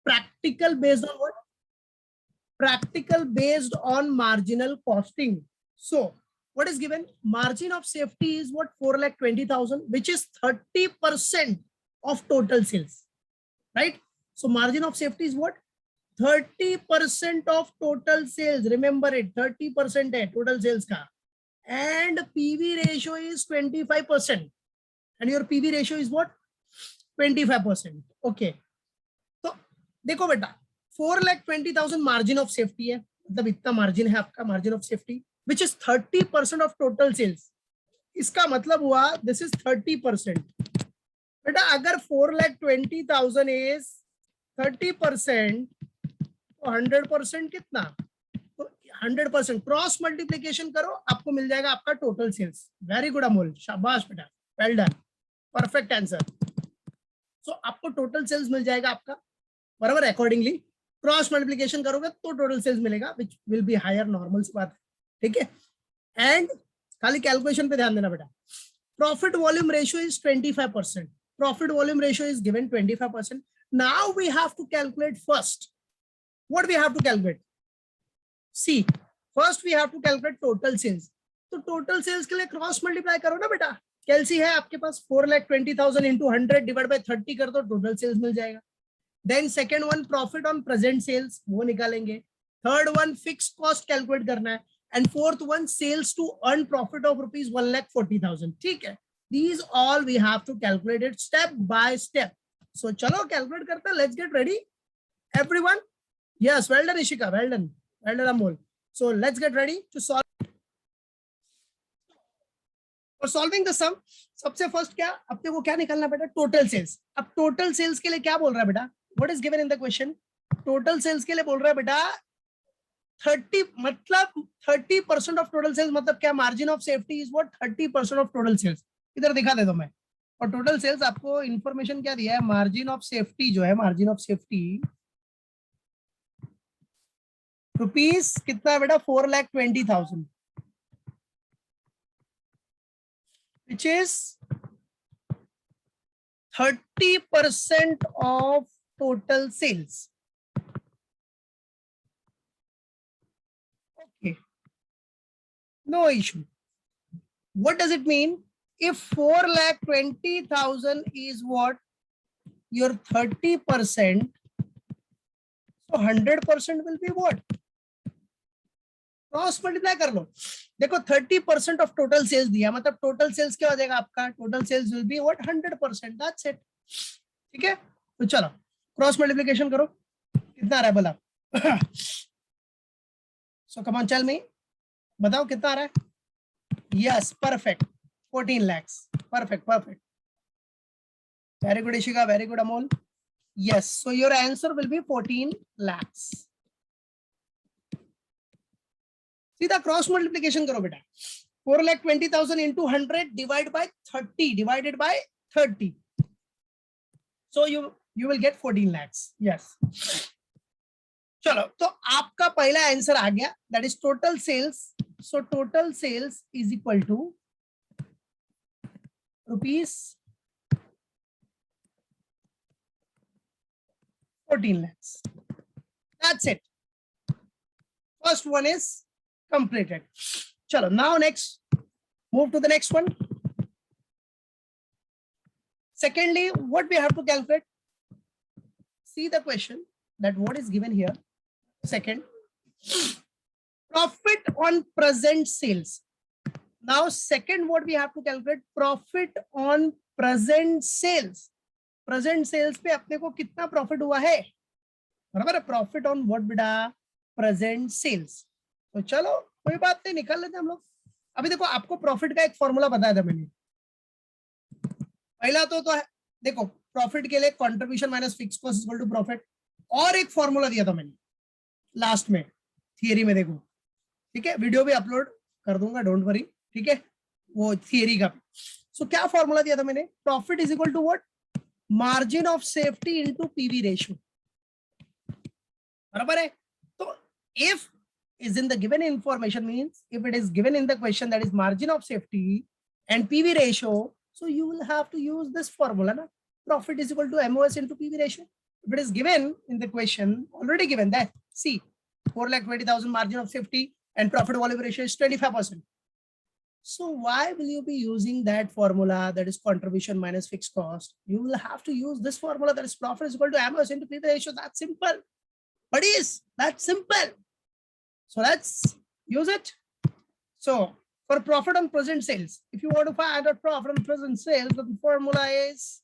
practical based on what? Practical based on marginal costing. So what is given? Margin of safety is what? 4,20,000, which is 30% of total sales, right? So margin of safety is what? 30% of total sales. Remember it, 30% है total sales का. And PV ratio is 25%. And your PV ratio is what? 25%. Okay. तो देखो बेटा, 4,20,000 margin of safety है, मतलब इतना margin है आपका margin of safety, which is 30% of total sales. इसका मतलब हुआ this is 30%. बेटा अगर 4,20,000 is 30%, तो 100% कितना? तो 100% क्रॉस मल्टीप्लीकेशन करो, आपको मिल जाएगा आपका total sales. Very good Amol, शाबाश बेटा, well done, perfect answer. So आपको टोटल सेल्स मिल जाएगा आपका, बराबर. अकॉर्डिंगली क्रॉस मल्टीप्लीकेशन करोगे तो टोटल सेल्स मिलेगा, which will be higher. Normal सी बात है, ठीक है. एंड खाली कैलकुलेशन पे ध्यान देना बेटा. Profit volume ratio is 25%. Profit volume ratio is given 25%. Now we have to calculate first. What we have to calculate? See, first we have to calculate total sales. तो total sales के लिए cross multiply करो ना बेटा. कैलसी है आपके पास, 4,20,000 into 100 divide by 30 कर दो, टोटल सेल्स मिल जाएगा. Then second one profit on present sales, वो निकालेंगे. Third one fix cost calculate करना है. And fourth one sales to earn profit of rupees 1,40,000. ठीक है. These all we have to calculate it step by step. So चलो calculate करते हैं. Let's get ready, everyone. Yes, well done Ishika, well done Amol. So let's get ready to solve. For solving the sum, सबसे first क्या अपने को क्या निकालना बेटा? Total sales. अब टोटल सेल्स के लिए क्या बोल रहा है बेटा? What is given in the question? Total sales के लिए बोल रहा है बेटा 30, मतलब 30% ऑफ टोटल सेल्स. मतलब क्या? Margin of safety is what? 30% of total sales. इधर दिखा दे दो मैं. और टोटल सेल्स आपको इंफॉर्मेशन क्या दिया है? मार्जिन ऑफ सेफ्टी जो है, मार्जिन ऑफ सेफ्टी रुपीस कितना है बेटा? 4,20,000, which is 30% of total sales. Okay, no issue. What does it mean? If 4,20,000 is what? Your 30%, so 100% will be what? Cross multiply कर लो. देखो 30% ऑफ टोटल सेल्स दिया, मतलब total sales क्या हो जाएगा आपका? Total sales will be what? 100%. That's it. ठीक है. तो चलो क्रॉस मल्टीप्लिकेशन करो. कितना आ रहा है बोला? सो कम ऑन टेल मी, बताओ कितना आ रहा है? Yes, perfect, 14 lakhs. Perfect. Very good Ishika, very good Amol. Yes, so your answer will be 14 lakhs. सीधा क्रॉस मल्टीप्लिकेशन करो बेटा. 4,20,000 into 100 divided by 30. So you will get 14 lakhs. Yes. चलो, तो आपका पहला आंसर आ गया, that is total sales. So total sales is equal to rupees 14 lakhs. That's it. First one is completed. Chalo, now next, move to the next one. Secondly, what we have to calculate? See the question, that what is given here. Second, profit on present sales. Now second, what we have to calculate? Profit on present sales. Present sales पे अपने को कितना profit हुआ है? बराबर है. Profit on what बेटा? Present sales. तो चलो कोई बात नहीं, निकाल लेते हम लोग. अभी देखो आपको प्रॉफिट का एक फॉर्मूला बताया था मैंने. पहला तो है, देखो प्रॉफिट के लिए contribution minus fix cost equal to profit. और एक फॉर्मूला दिया था मैंने लास्ट में, थियरी में. देखो ठीक है, वीडियो भी अपलोड कर दूंगा, डोंट वरी. ठीक है, वो थियरी का. सो क्या फॉर्मूला दिया था मैंने? Profit is equal to what? Margin of safety into PV ratio. बराबर है. तो if is in the given information, means if it is given in the question, that is margin of safety and PV ratio, so you will have to use this formula na? Profit is equal to MOS into PV ratio. if it is given in the question, already given that, see, 4,20,000 margin of safety and profit volume ratio is 25%. So why will you be using that formula, that is contribution minus fixed cost? You will have to use this formula, that is profit is equal to MOS into PV ratio. That's simple. But is that simple? So let's use it. So for profit on present sales, if you want to find out profit on present sales, the formula is,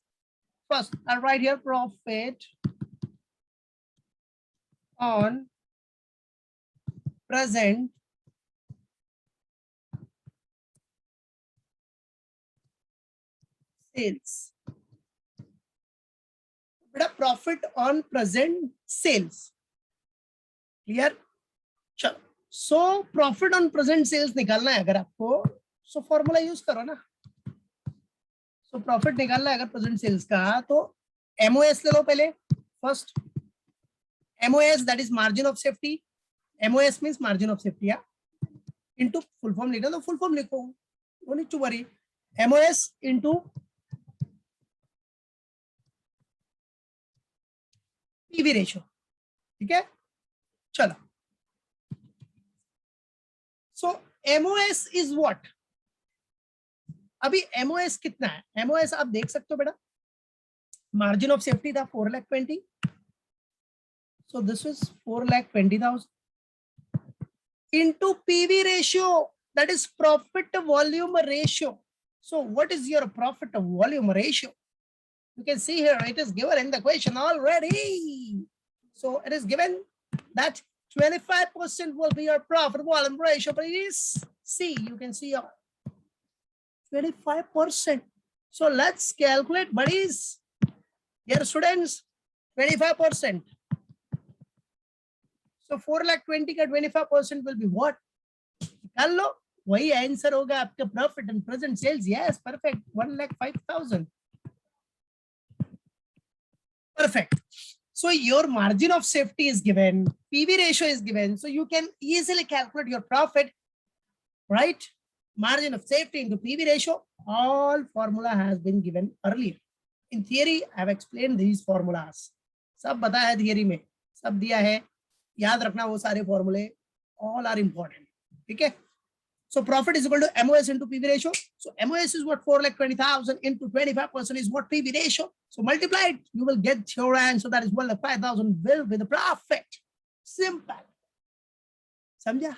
first I'll write here profit on present sales. बेटा profit on present sales. Clear? चलो. So profit on present sales निकालना है अगर आपको, so formula use करो ना. So profit निकालना है अगर present sales का, तो MOS ले लो पहले. First MOS, that is margin of safety. MOS means margin of safety. Yeah. Into full form लिखना तो full form लिखो. No need to worry. MOS into PV ratio. ठीक है? चलो. So MOS is what? अभी MOS कितना है? MOS आप देख सकते हो बेटा. Margin of safety था 4,20,000. So this was 4,20,000 into PV ratio, that is profit volume ratio. So what is your profit volume ratio? You can see here it is given in the question already. So it is given that 25% will be your profit volume ratio. Please see, you can see 25%. So let's calculate, buddies. Dear students, 25%. So 4,20,000 का 25% will be what? निकाल लो, वही answer होगा आपका profit and present sales. Yes, perfect. 1,05,000. Perfect. So your margin of safety is given, PV ratio is given, so you can easily calculate your profit, right? Margin of safety into PV ratio, all formula has been given earlier. In theory, I have explained these formulas. सब बताया है theory में, सब दिया है, याद रखना वो सारे formulae, all are important. ठीक है? So profit is equal to MOS into PV ratio. So MOS is what? 4,20,000 into 25% is what? PV ratio. So multiply it, you will get your answer. That is 1,05,000 will be the profit. Simple. समझा?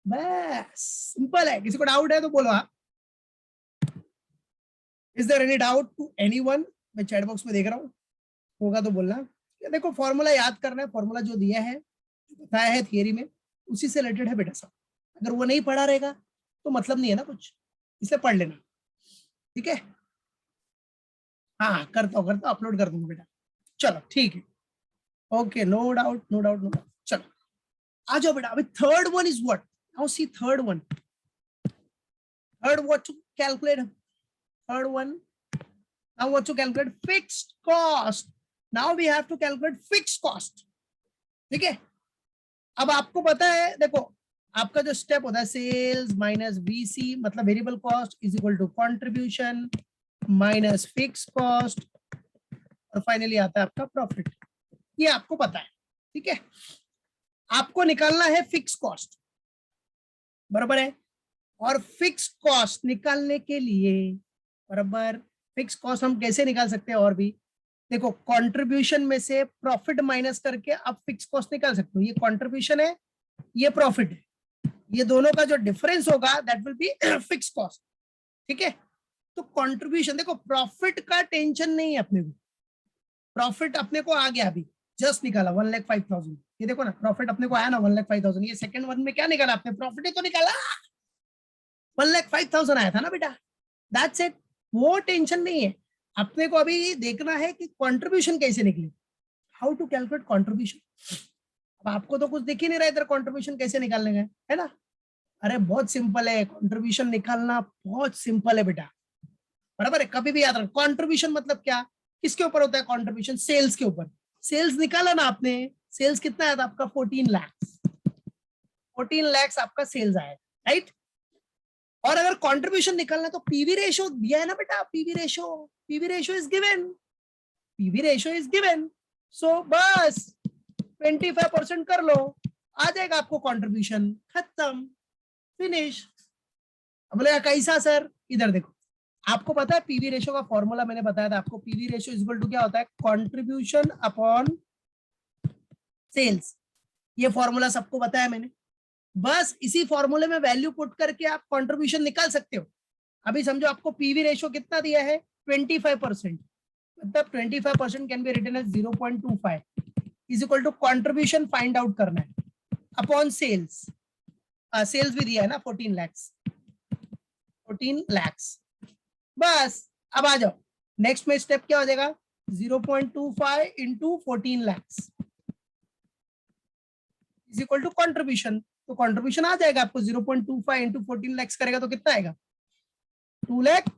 बस simple है. किसी को doubt है तो बोलो आप. Is there any doubt to anyone? मैं चैट बॉक्स में देख रहा हूँ, होगा तो बोलना. देखो फॉर्मूला याद करना है, फॉर्मूला जो दिया है, बताया है थियरी में, उसी से रिलेटेड है बेटा सब. अगर वो नहीं पढ़ा रहेगा तो मतलब नहीं है ना कुछ, इसलिए पढ़ लेना. ठीक है? हाँ करता हूँ अपलोड कर दूंगा बेटा. चलो ठीक है. Okay, no doubt no doubt no doubt. चलो आ जाओ बेटा. अभी third one is what? Now see third one. Third what to calculate? Third one, now what to calculate? Fixed cost. Now we have to calculate fixed cost. ठीक है? अब आपको पता है, देखो आपका जो स्टेप होता है सेल्स माइनस वीसी मतलब variable cost is equal to contribution minus fix cost और फाइनली आता है आपका प्रॉफिट. ये आपको पता है. ठीक है? आपको निकालना है फिक्स कॉस्ट, बराबर है. और फिक्स कॉस्ट निकालने के लिए, बराबर, फिक्स कॉस्ट हम कैसे निकाल सकते हैं? और भी देखो, कंट्रीब्यूशन में से प्रॉफिट माइनस करके आप फिक्स कॉस्ट निकाल सकते हो. ये कंट्रीब्यूशन है, ये प्रॉफिट है, ये दोनों का जो डिफरेंस होगा that will be fix cost. ठीक है? तो कंट्रीब्यूशन, देखो प्रॉफिट का टेंशन नहीं है अपने को. प्रॉफिट अपने को आ गया, अभी जस्ट निकाला 1,05,000. ये देखो ना, प्रॉफिट अपने को आया ना 1,05,000. ये सेकंड वन में क्या निकाला आपने? प्रॉफिट ही तो निकाला. 1,05,000 आया था ना बेटा. That's it. वो टेंशन नहीं है अपने को. अभी देखना है कि कंट्रीब्यूशन कैसे निकले, हाउ टू कैलकुलेट कंट्रीब्यूशन. अब आपको तो कुछ दिख ही नहीं रहा इधर कंट्रीब्यूशन कैसे निकालने का है ना. अरे बहुत सिंपल है कंट्रीब्यूशन निकालना, बहुत सिंपल है बेटा, बराबर है. कभी भी याद रखो, कंट्रीब्यूशन मतलब क्या, किसके ऊपर होता है कंट्रीब्यूशन? सेल्स के ऊपर. सेल्स निकाला ना आपने, सेल्स कितना आया था आपका? 14 लाख. 14 लाख आपका सेल्स आया, राइट. और अगर कंट्रीब्यूशन निकालना तो पीवी रेशियो दिया है ना बेटा. PV ratio is given. PV ratio is given. So बस 25% कर लो, आ जाएगा आपको कंट्रीब्यूशन, खत्म, फिनिश। अब बोलेगा कैसा सर, इधर देखो, आपको पता है पीवी रेशियो का फॉर्मूला मैंने बताया था आपको, PV ratio is equal to क्या होता है, कंट्रीब्यूशन अपॉन सेल्स। ये फॉर्मूला सबको बताया मैंने, बस इसी फॉर्मूले में वैल्यू पुट करके आप कंट्रीब्यूशन निकाल सकते हो। अभी समझो आपको पीवी रेशियो कितना दिया है, 25%, मतलब 25% can be written as 0.25 is equal to contribution find out करना है अपॉन सेल्स। सेल्स भी दिया है ना 14 lakhs, 14 lakhs। बस अब आ जाओ, नेक्स्ट में स्टेप क्या हो जाएगा, 0.25 into 14 lakhs is equal to contribution. तो कंट्रीब्यूशन आ जाएगा आपको 0.25 इंटू 14 lakhs करेगा तो कितना आएगा, 2 लाख।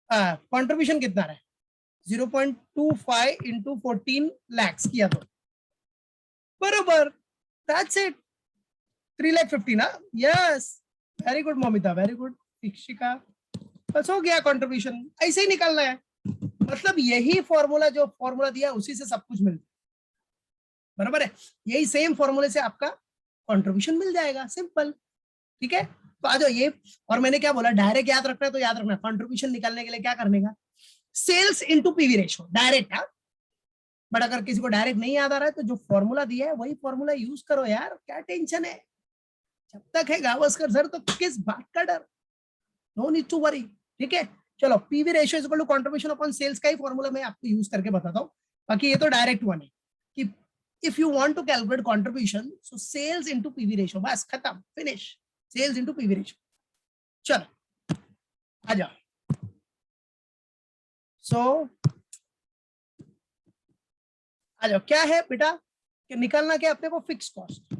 कंट्रीब्यूशन कितना रहा है, 0.25 इंटू 14 lakhs किया तो बरोबर, दैट्स इट, 3,50,000 ना। Yes, very good Momita, very good शिक्षिका, बस हो गया कंट्रीब्यूशन, ऐसे ही निकालना है। मतलब यही फॉर्मूला, जो फॉर्मूला दिया उसी से सब कुछ मिलता है, बराबर है, यही सेम फॉर्मूले से आपका कंट्रीब्यूशन मिल जाएगा, सिंपल। ठीक है, तो आ जाओ ये, और मैंने क्या बोला, डायरेक्ट याद रखना है तो याद रखना, कंट्रीब्यूशन निकालने के लिए क्या करने का, sales into PV ratio direct. हाँ, बट अगर किसी को डायरेक्ट नहीं याद आ रहा है तो जो फॉर्मूला दिया है वही फॉर्मूला यूज करो यार, क्या टेंशन है, जब तक है गावस्कर सर तो किस बात का डर, नो नीड टू वरी। ठीक है, चलो PV ratio is equal to contribution upon sales का ही फॉर्मूला मैं आपको यूज करके बताता हूँ, बाकी ये तो डायरेक्ट वन है कि if you want to calculate contribution, so sales into PV ratio, बस खत्म, finish, sales into PV ratio. चलो आ जाओ, सो आ जाओ, क्या है बेटा कि निकालना क्या अपने को, फिक्स कॉस्ट।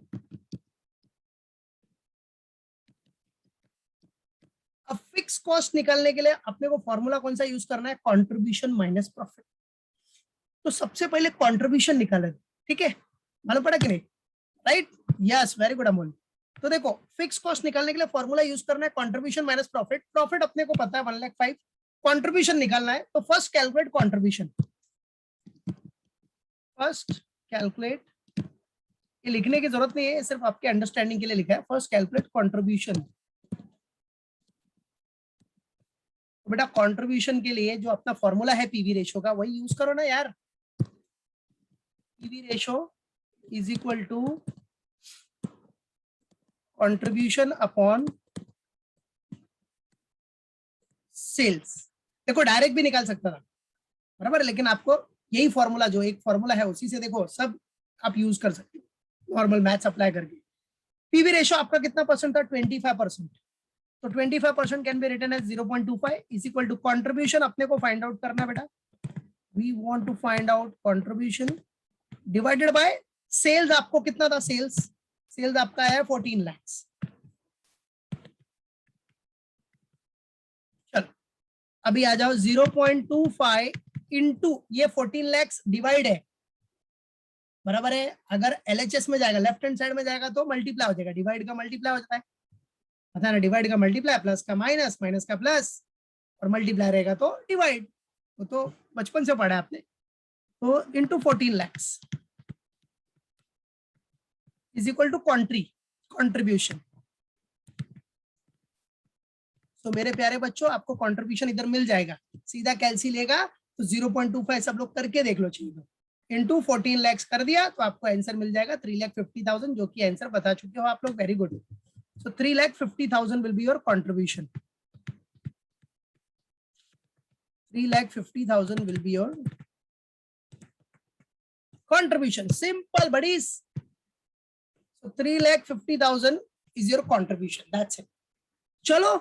अब फिक्स कॉस्ट निकालने के लिए अपने को फॉर्मूला कौन सा यूज करना है, कंट्रीब्यूशन माइनस प्रॉफिट। तो सबसे पहले कंट्रीब्यूशन निकाले, ठीक है, मालूम पड़ा कि नहीं, right, yes, very good Amol. तो देखो फिक्स कॉस्ट निकालने के लिए फॉर्मूला यूज करना है कंट्रीब्यूशन माइनस प्रॉफिट। प्रॉफिट अपने को पता है 1,05,000, कंट्रीब्यूशन निकालना है, तो first calculate contribution, first calculate, ये लिखने की जरूरत नहीं है, सिर्फ आपके अंडरस्टैंडिंग के लिए लिखा है, फर्स्ट कैलकुलेट कंट्रीब्यूशन। तो बेटा कंट्रीब्यूशन के लिए जो अपना फॉर्मूला है पीवी रेशियो का, वही यूज करो ना यार, PV ratio is equal to contribution upon sales. देखो डायरेक्ट भी निकाल सकता था, बराबर, लेकिन आपको यही फॉर्मूला, जो एक फॉर्मूला है उसी से देखो सब आप यूज कर सकते हो, नॉर्मल मैथ्स अप्लाई करके। पीवी रेशियो आपका कितना परसेंट था, 25%, तो 25% can be written as 0.25 is equal to contribution अपने को फाइंड आउट करना बेटा, we want to find out contribution divided by sales. आपको कितना था सेल्स, सेल्स आपका है 14 lakhs। चलो अभी आ जाओ, 0.25 इंटू ये 14 lakhs डिवाइड है, बराबर है, अगर एलएचएस में जाएगा, लेफ्ट हैंड साइड में जाएगा तो मल्टीप्लाई हो जाएगा, डिवाइड का मल्टीप्लाई हो जाता है, पता है ना, डिवाइड का मल्टीप्लाई, प्लस का माइनस, माइनस का प्लस, और मल्टीप्लाई रहेगा तो डिवाइड, तो बचपन से पढ़ा है आपने। तो into 14 lakhs is equal to contribution. तो मेरे प्यारे बच्चों आपको कंट्रीब्यूशन इधर मिल जाएगा, सीधा कैलसी लेगा तो 0.25 सब लोग करके देख लो चाहिए तो, इंटू 14 lakhs कर दिया तो आपको आंसर मिल जाएगा 3,50,000, जो कि आंसर बता चुके हो आप लोग, very good. So 3,50,000 will be your contribution, 3,50,000 will be your contribution. Simple buddies. So 3,50,000 is your contribution. That's it. चलो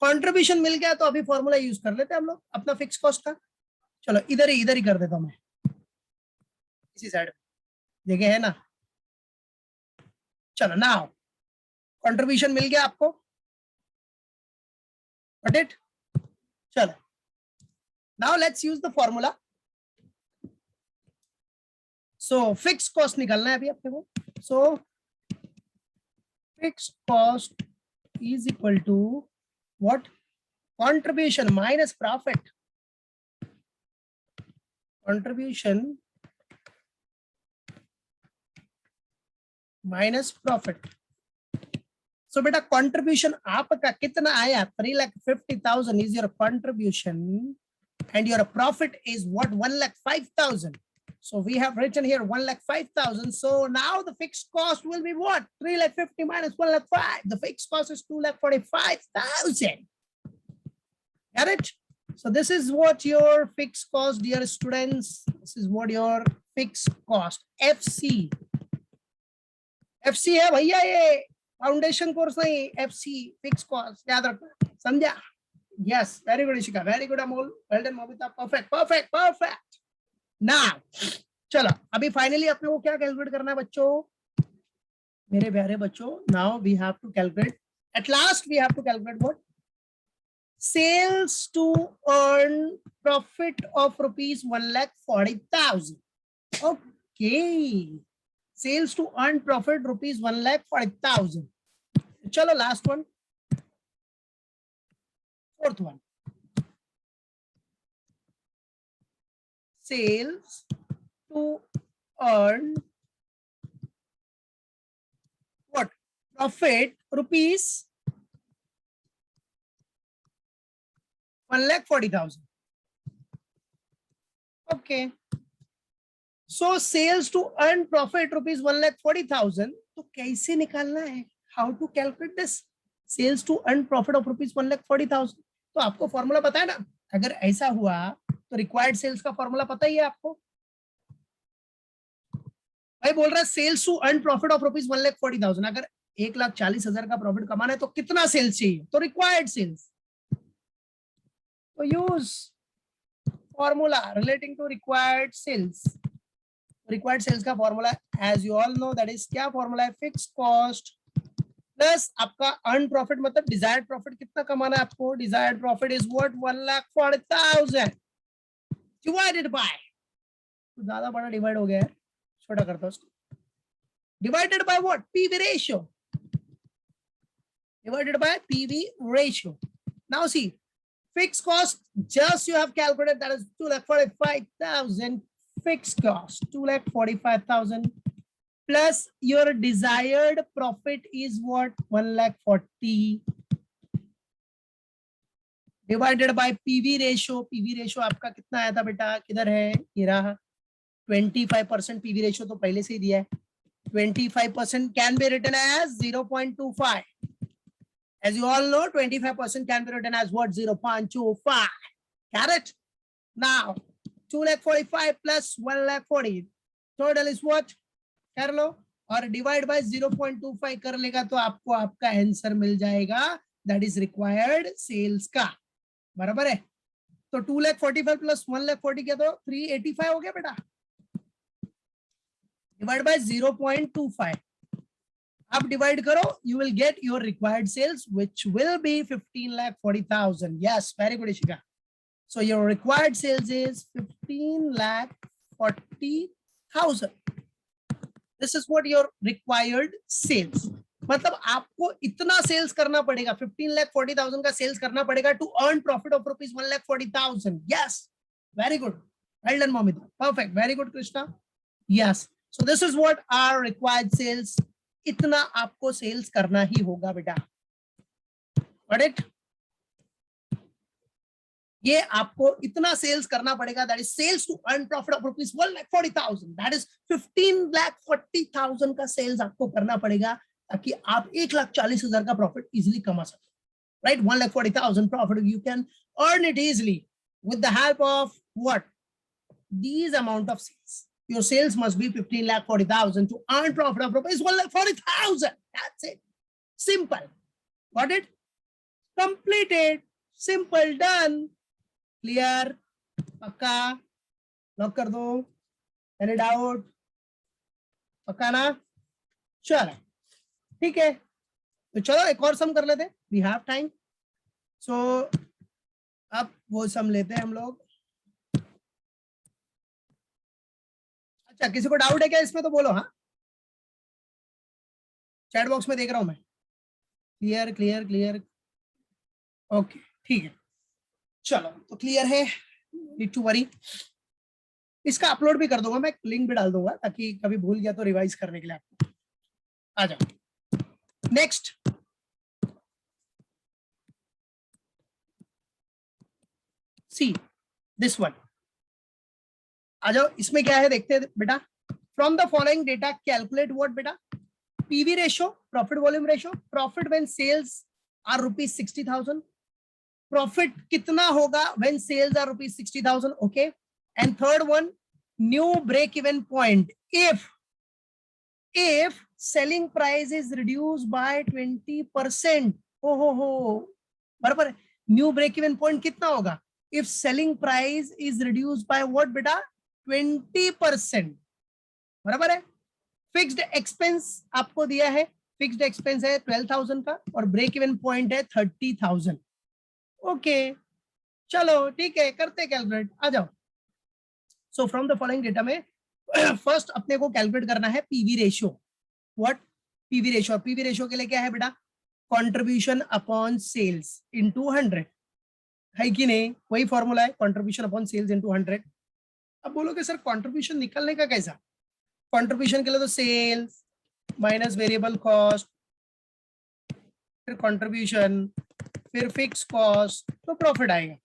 कंट्रीब्यूशन मिल गया तो अभी फॉर्मूला यूज कर लेते हैं हम लोग अपना फिक्स कॉस्ट का। चलो इधर ही कर देता हूं मैं, इसी साइड जगह है ना। चलो नाउ कंट्रीब्यूशन मिल गया आपको, गॉट इट। चलो now let's use the formula. So fix cost निकालना है अभी अपने को, so fix cost is equal to what, contribution minus profit, contribution minus profit. So बेटा कंट्रीब्यूशन आपका कितना आया? 3,50,000 is your contribution and your profit is what? 1,05,000. So we have written here 1,05,000. So now the fixed cost will be what? 3,50,000 minus 1,05,000. The fixed cost is 2,45,000. Got it? So this is what your fixed cost, dear students. This is what your fixed cost. FC. FC है भैया, ये foundation course नहीं, FC fixed cost याद रखना, समझा? Yes, very good Ishika, very good Amol, well done Momita, perfect, perfect, perfect. Now, चलो अभी finally अपने को क्या कैलकुलेट करना है बच्चों, मेरे प्यारे बच्चों? Now we have to calculate, at last we have to calculate what? Sales to earn profit of rupees 1,40,000. Okay, sales to earn profit rupees 1,40,000. चलो last one, fourth one. Sales to earn what? Profit rupees 1,40,000. Okay. So sales to earn profit rupees 1,40,000. तो कैसे निकालना है? How to calculate this? Sales to earn profit of rupees 1,40,000. तो आपको formula पता है ना? अगर ऐसा हुआ तो रिक्वायर्ड सेल्स का फॉर्मूला पता ही है आपको। भाई बोल रहा है sales to earn profit of rupees 1,40,000। अगर 1,40,000 का प्रॉफिट कमाना है तो कितना सेल्स चाहिए? तो रिक्वायर्ड सेल्स। तो use formula relating to required sales. Required sales का formula as you all know that is क्या फॉर्मूला है? फिक्स्ड कॉस्ट प्लस आपका अर्न प्रॉफिट, मतलब डिजायर्ड प्रॉफिट कितना कमाना है आपको? Desired profit is what? 1,40,000 divided by, तो ज्यादा बड़ा डिवाइड हो गया है, छोटा करता हूं उसको, divided by what? PV ratio, divided by PV ratio. Now C fixed cost, just you have calculated, that is 2,45,000 fixed cost, 2,45,000 plus your desired profit is what? 1,40,000 divided by PV ratio. PV ratio आपका कितना आया था बेटा? किधर है? ये रहा 25%। PV ratio तो पहले से ही दिया है। 25% can be written as 0.25. As you all know, 25% can be written as what? 0.25. Got it? Now, 2,45,000 plus 1,40,000. Total is what? कर लो और डिवाइड बाय 0.25 कर लेगा तो आपको आपका आंसर मिल जाएगा, दैट इज रिक्वायर्ड सेल्स का। बराबर है? तो 2,45,000 प्लस 1,40,000 क्या? तो 385 हो गया बेटा। डिवाइड बाय 0.25, अब डिवाइड करो, you will get your required sales which will be 15,40,000. Yes, very good Ishika. So your required sales is 15,40,000. This is what your required sales. मतलब आपको इतना सेल्स करना पड़ेगा, 15,40,000 का सेल्स करना पड़ेगा to earn profit of rupees 1,40,000. Yes, very good, well done Momita, perfect, very good Krishna. Yes, so this is what are required sales. इतना आपको सेल्स करना ही होगा बेटा। Got it? ये आपको इतना सेल्स करना पड़ेगा, that is sales to earn profit of rupees 1,40,000. That is 15,40,000 का सेल्स आपको करना पड़ेगा ताकि आप 1,40,000 का प्रॉफिट इजिली कमा सके। Right? 1,40,000 profit you can earn it easily with the help of what? These amount of sales. Your sales must be 15,40,000 to earn profit of rupees 1,40,000. That's it. Simple. Got it? Completed. Simple. Done. Clear? पक्का? Lock कर दो। Any doubt? पक्का ना? चलो ठीक है, तो चलो एक और सम कर लेते हैं। We have time. So अब वो सम लेते हैं हम लोग। अच्छा, किसी को डाउट है क्या इसमें? तो बोलो। हाँ, चैट बॉक्स में देख रहा हूं मैं। क्लियर क्लियर क्लियर, ओके ठीक है, चलो तो क्लियर है, नीड टू वरी। इसका अपलोड भी कर दूंगा, मैं लिंक भी डाल दूंगा ताकि कभी भूल गया तो रिवाइज करने के लिए आपको। आ जाओ नेक्स्ट, सी दिस वन। आ जाओ, इसमें क्या है देखते हैं बेटा। From the following data calculate what बेटा, PV ratio, profit volume ratio, profit when sales are rupees 60,000, profit कितना होगा when sales are rupees 60,000, okay. And third one, new break even point if selling price is reduced by 20%, हो बराबर। New break even point कितना होगा if selling price is reduced by what बेटा 20%, बराबर है। Fixed expense आपको दिया है, फिक्स्ड एक्सपेंस है 12,000 का और ब्रेक इवन पॉइंट है 30,000, ओके। चलो ठीक है, करते कैलकुलेट, आ जाओ। So from the following data में फर्स्ट अपने को कैलकुलेट करना है PV ratio. What, PV ratio, PV ratio के लिए क्या है बेटा, कंट्रीब्यूशन अपॉन सेल्स इनटू 100, है कि नहीं, वही फॉर्मूला है, कंट्रीब्यूशन अपॉन सेल्स इनटू 100। अब बोलोगे सर कंट्रीब्यूशन निकालने का कैसा, कंट्रीब्यूशन के लिए तो सेल्स माइनस वेरिएबल कॉस्ट, फिर कंट्रीब्यूशन, फिर फिक्स कॉस्ट, तो प्रॉफिट आएगा।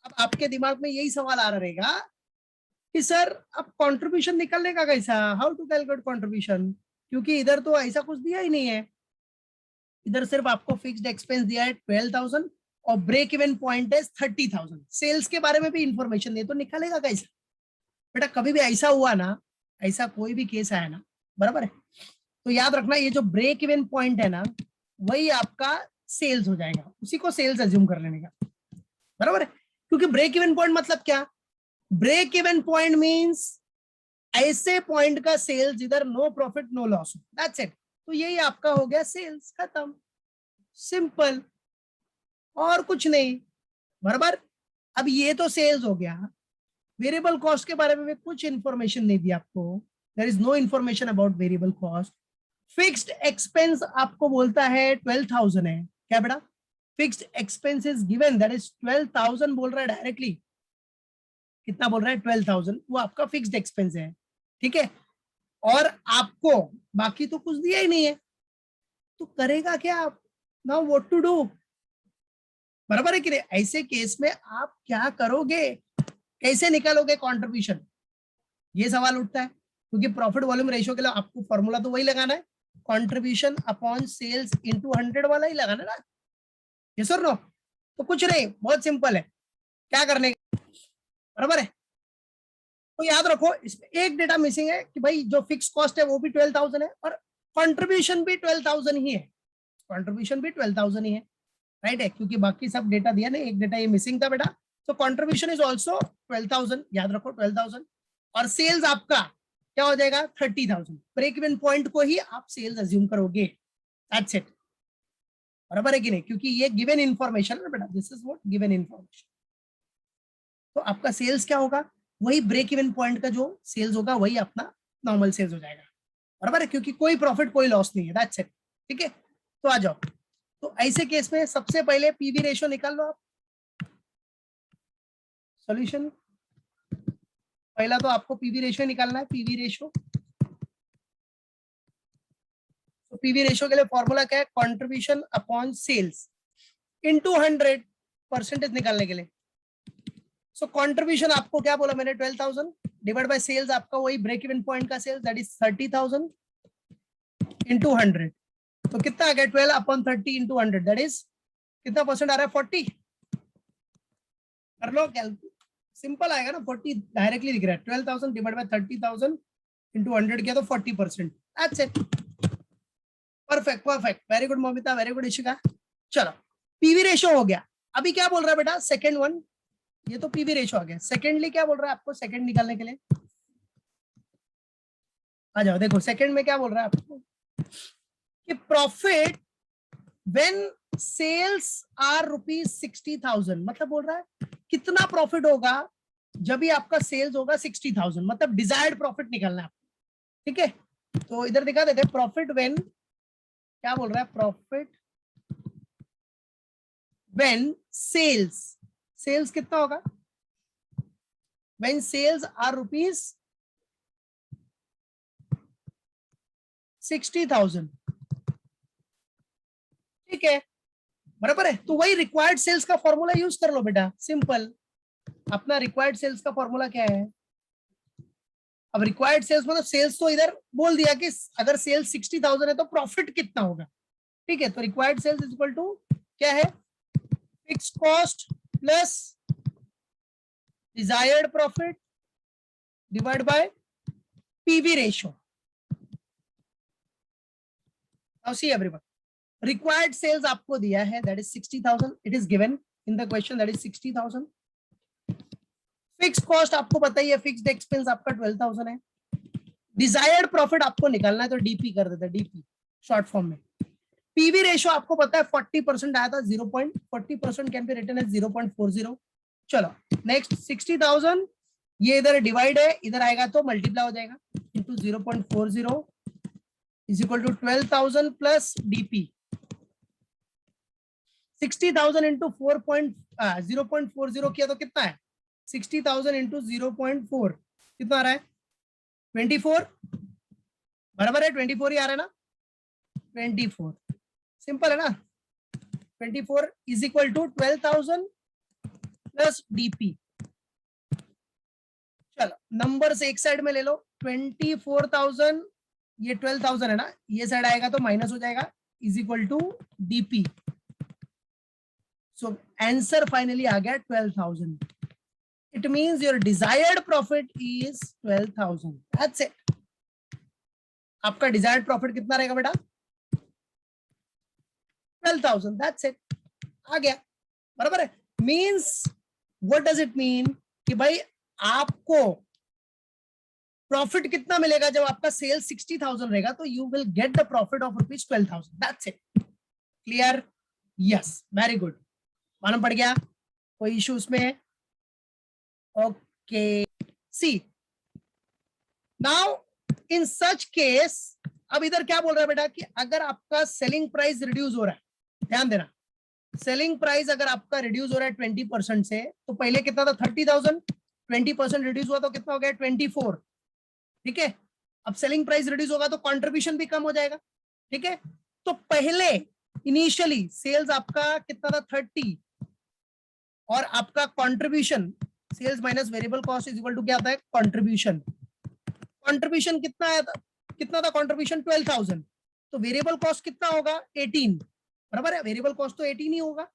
अब आपके दिमाग में यही सवाल आ रहेगा कि सर अब कंट्रीब्यूशन निकालने का कैसा, हाउ टू कैलकुलेट कंट्रीब्यूशन, क्योंकि इधर तो ऐसा कुछ दिया ही नहीं है, इधर सिर्फ आपको फिक्स्ड एक्सपेंस दिया है 12,000 और ब्रेक इवन पॉइंट है 30,000, सेल्स के बारे में भी इंफॉर्मेशन दे, तो निकालेगा कैसा बेटा। कभी भी ऐसा हुआ ना, ऐसा कोई भी केस आया ना, बराबर है, तो याद रखना ये जो ब्रेक इवन पॉइंट है ना, वही आपका सेल्स हो जाएगा, उसी को सेल्स अज्यूम कर लेने का, बराबर है। क्योंकि ब्रेक इवन पॉइंट मतलब क्या, ब्रेक इवन पॉइंट मींस ऐसे पॉइंट का सेल्स इधर नो प्रॉफिट नो लॉस हो, दैट्स इट। तो यही आपका हो गया सेल्स, खत्म, सिंपल, और कुछ नहीं, बराबर। अब ये तो सेल्स हो गया, वेरिएबल कॉस्ट के बारे में कुछ इंफॉर्मेशन नहीं दी आपको, there is no information about variable cost. Fixed expense आपको बोलता है 12,000 है, क्या बेटा, fixed expense is given, that is 12,000 बोल रहा है डायरेक्टली, कितना बोल रहा है 12,000, वो आपका फिक्स्ड एक्सपेंस है, ठीक है। और आपको बाकी तो कुछ दिया ही नहीं है, तो करेगा क्या आप, नाउ व्हाट टू डू, बराबर है कि नहीं। ऐसे केस में आप क्या करोगे, कैसे निकालोगे कंट्रीब्यूशन, ये सवाल उठता है, क्योंकि प्रॉफिट वॉल्यूम रेशियो के लिए आपको फॉर्मूला तो वही लगाना है, कंट्रीब्यूशन अपॉन सेल्स इनटू 100 वाला ही लगाना ना, यस और नो। तो कुछ नहीं, बहुत सिंपल है, क्या करने, बराबर है। तो याद रखो इसमें एक डेटा मिसिंग है कि भाई जो फिक्स कॉस्ट है वो भी 12,000 है और कंट्रीब्यूशन भी 12,000 ही है, कंट्रीब्यूशन भी 12,000 ही है, राइट है, क्योंकि बाकी सब डेटा दिया नहीं, एक डेटा ये मिसिंग था बेटा। तो कंट्रीब्यूशन इज आल्सो 12,000, याद रखो 12,000, और सेल्स आपका क्या हो जाएगा 30,000, ब्रेक इवन पॉइंट को ही आप सेल्स अज्यूम करोगे, दैट्स इट, बराबर है कि नहीं, क्योंकि ये गिवन इंफॉर्मेशन है बेटा, this is what given information. तो आपका सेल्स क्या होगा, वही ब्रेक इवन पॉइंट का जो सेल्स होगा वही अपना नॉर्मल सेल्स हो जाएगा, बराबर है, क्योंकि कोई प्रॉफिट कोई लॉस नहीं है, दैट्स इट, ठीक है। तो आ जाओ, तो ऐसे केस में सबसे पहले पीवी रेशियो निकाल लो आप, सॉल्यूशन, पहला तो आपको पीवी रेशियो निकालना है, पीवी रेशियो। तो पीवी रेशियो के लिए फॉर्मूला क्या है, contribution upon sales into 100, percentage निकालने के लिए। सो कंट्रीब्यूशन आपको क्या बोला मैंने 12,000 डिवाइड बाय सेल्स आपका वही ब्रेक इवन पॉइंट का सेल्स, दैट इज 30,000 इनटू 100, तो कितना आ गया 12 अपॉन 30 इंटू 100, दैट इज कितना परसेंट आ रहा है 40, कर लो कैलकुलेट, सिंपल आएगा ना, 40 डायरेक्टली दिख रहा है, 12,000 डिवाइड बाय 30,000 इंटू 100 किया तो 40%, that's it, perfect perfect, very good Momita, very good Ishika. चलो पीवी रेशियो हो गया, अभी क्या बोल रहा है बेटा सेकंड वन, ये तो पीवी रेशियो आ गया, सेकेंडली क्या बोल रहा है आपको, सेकंड निकालने के लिए आ जाओ, देखो सेकंड में क्या बोल रहा है आपको कि profit when sales are rupees 60,000, मतलब बोल रहा है कितना प्रॉफिट होगा जब भी आपका सेल्स होगा 60,000, मतलब डिजायर्ड प्रॉफिट निकालना है आपको, ठीक है। तो इधर दिखा देते प्रॉफिट व्हेन, क्या बोल रहा है, प्रॉफिट व्हेन सेल्स, सेल्स कितना होगा when sales are rupees 60,000, ठीक है, बराबर है। तो वही रिक्वायर्ड सेल्स का फॉर्मूला यूज कर लो बेटा, सिंपल। अपना रिक्वायर्ड सेल्स का फॉर्मूला क्या है? अब रिक्वायर्ड सेल्स मतलब सेल्स तो इधर बोल दिया कि अगर सेल्स 60,000 है तो प्रॉफिट कितना होगा, ठीक है। तो required sales is equal to क्या है? Fix cost plus desired profit divide by PV ratio. Now see everyone, required sales आपको दिया है that is 60,000, it is given in the question that is 60,000। Fix cost आपको पता ही है, fixed expense आपका 12,000 है। डिजायर्ड प्रॉफिट आपको निकालना है तो डीपी कर देते हैं, डीपी शॉर्ट फॉर्म में। पीवी रेशियो आपको पता है 40% आया था, 0.40% कैन बी रिटन एज 0.40। चलो नेक्स्ट 60,000, ये इधर डिवाइड है, इधर आएगा तो मल्टीप्लाई हो जाएगा, into 0.40 is equal to 12,000 plus DP. 60,000 into 0.40 किया तो कितना है? 60,000 इंटू 0.4 कितना आ रहा है? 24, बराबर है, 24 ही आ रहा है ना, 24 सिंपल है ना। 24 is equal to 12,000 plus DP. चलो नंबर से एक साइड में ले लो, 24,000, ये 12,000 है ना, ये साइड आएगा तो माइनस हो जाएगा, is equal to DP. So answer finally आ गया 12,000। It means your desired profit is 12,000। That's it. आपका डिजायर्ड प्रॉफिट कितना रहेगा बेटा? 12,000। दैट्स इट, आ गया, बराबर है। Means what does it mean कि भाई आपको प्रॉफिट कितना मिलेगा जब आपका सेल 60,000 रहेगा, तो you will get the profit of rupees 12,000। That's it, clear? Yes, very good, मालूम पड़ गया, कोई इश्यू उसमें? Okay, see now in such case, अब इधर क्या बोल रहा है बेटा कि अगर आपका सेलिंग प्राइस रिड्यूस हो रहा है, ध्यान देना, सेलिंग प्राइस अगर आपका रिड्यूस हो रहा है 20% से, तो पहले कितना था? 30,000, 20% रिड्यूस हुआ तो कितना हो गया? 24, ठीक है। अब सेलिंग प्राइस रिड्यूस होगा तो कंट्रीब्यूशन भी कम हो जाएगा, ठीक है। तो पहले इनिशियली सेल्स आपका कितना था? 30, और आपका contribution, sales minus variable cost is equal to क्या आता है? कंट्रीब्यूशन। कंट्रीब्यूशन कितना आया था? कितना था कंट्रीब्यूशन? 12,000। तो वेरिएबल कॉस्ट कितना होगा? 18, बराबर है, वेरिएबल कॉस्ट तो 18 ही होगा,